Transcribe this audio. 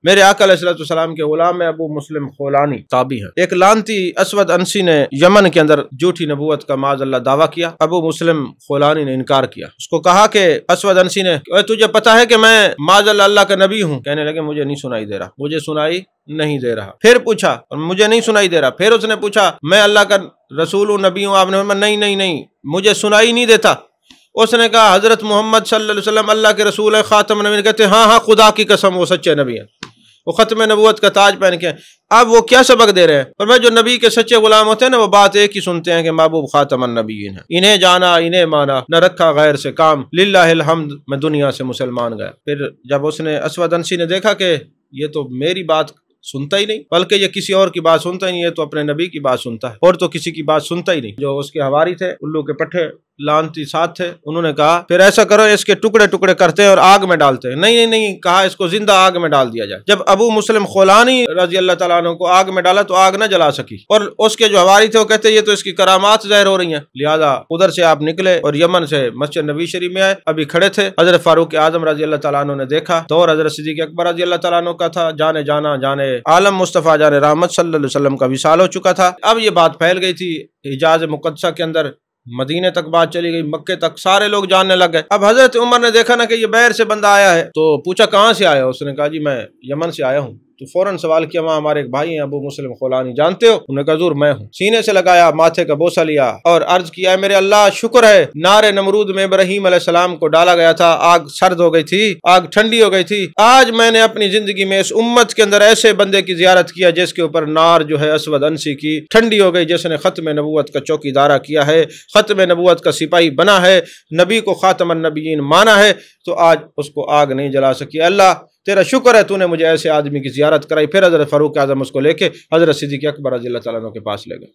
میرے آقا علیہ السلام کے غلام ابو مسلم خولانی تابعی ہیں۔ ایک لانتی اسود انسی نے یمن کے اندر جھوٹی نبوت کا معاذ اللہ دعویٰ کیا، ابو مسلم خولانی نے انکار کیا۔ اس کو کہا کہ اسود انسی نے تجھے پتا ہے کہ میں معاذ اللہ کا نبی ہوں؟ کہنے لگے مجھے نہیں سنائی دے رہا، مجھے سنائی نہیں دے رہا۔ پھر پوچھا مجھے نہیں سنائی دے رہا، پھر اس نے پوچھا میں اللہ کا رسول ہوں، نبی ہوں؟ آپ نے فرمایا نہیں مجھے سنائی نہیں دیتا۔ اس نے کہا حضرت محمد صلی اللہ علیہ وسلم اللہ کے رسول ہے، خاتم النبیین، کہتے ہیں ہاں خدا کی قسم وہ سچے نبی ہیں، وہ ختم نبوت کا تاج پہن کے۔ اب وہ کیا سبق دے رہے ہیں؟ فرمایا جو نبی کے سچے غلام ہوتے ہیں نا، وہ بات ایک ہی سنتے ہیں کہ محبوب خاتم النبیین ہے، انہیں جانا انہیں مانا، نہ رکھا غیر سے کام، للہ الحمد میں دنیا سے مسلمان گیا۔ پھر جب اس نے اسود انسی نے دیکھا کہ یہ تو میری بات سنتا ہی نہیں، بلکہ یہ کسی اور کی بات سنتا ہی نہیں، یہ تو اپنے نبی کی بات سنتا ہے، اور تو کسی کی بات سنتا ہی نہیں۔ جو اس کے حواری تھے، الو کے پٹھے لانتی ساتھ تھے، انہوں نے کہا پھر ایسا کرو اس کے ٹکڑے ٹکڑے کرتے ہیں اور آگ میں ڈالتے ہیں۔ نہیں کہا اس کو زندہ آگ میں ڈال دیا جائے۔ جب ابو مسلم خولانی رضی اللہ تعالیٰ عنہ کو آگ میں ڈالا تو آگ نہ جلا سکی، اور اس کے جو حواری تھے وہ کہتے یہ تو اس کی کرامات ظاہر ہو رہی ہیں، لہذا ادھر سے آپ نکلے اور یمن سے مسجد نبی شریف میں آئے۔ ابھی کھڑے تھے، حضرت فاروق اعظم رضی اللہ تعالیٰ عنہ نے دیکھا، دور حضرت صدیق اکبر رضی اللہ تعالیٰ عنہ کا تھا، جانے عالم مصطفیٰ جان رحمت صلی اللہ علیہ وسلم کا وصال ہو چکا تھا۔ اب یہ بات پھیل گئی تھی حجاز مقدسہ کے اندر، مدینے تک بات چلی گئی، مکے تک سارے لوگ جاننے لگ گئے۔ اب حضرت عمر نے دیکھا نا کہ یہ بحر سے بندہ آیا ہے، تو پوچھا کہاں سے آیا؟ اس نے کہا جی میں یمن سے آیا ہوں۔ تو فوراً سوال کیا وہاں ہمارے ایک بھائی ہیں ابو مسلم خولانی، جانتے ہو؟ انہوں نے کہا حضور میں ہوں۔ سینے سے لگایا، ماتھے کا بوسہ لیا اور عرض کیا ہے میرے اللہ شکر ہے، نار نمرود میں ابراہیم علیہ السلام کو ڈالا گیا تھا، آگ سرد ہو گئی تھی، آگ ٹھنڈی ہو گئی تھی، آج میں نے اپنی زندگی میں اس امت کے اندر ایسے بندے کی زیارت کیا جس کے اوپر نار جو ہے اسود انسی کی ٹھنڈی ہو گئی، جس نے ختم نبوت کا چوکی دارہ کیا ہے، ختم نبوت کا سپاہی بنا ہے، نبی کو خاتم النبیین مانا ہے، تو آج اس کو آگ نہیں جلا سکی۔ اللہ تیرا شکر ہے تو نے مجھے ایسے آدمی کی زیارت کرائی۔ پھر حضرت فاروق اعظم اس کو لے کے حضرت صدیق اکبر رضی اللہ تعالیٰ عنہ کے پاس لے گئے۔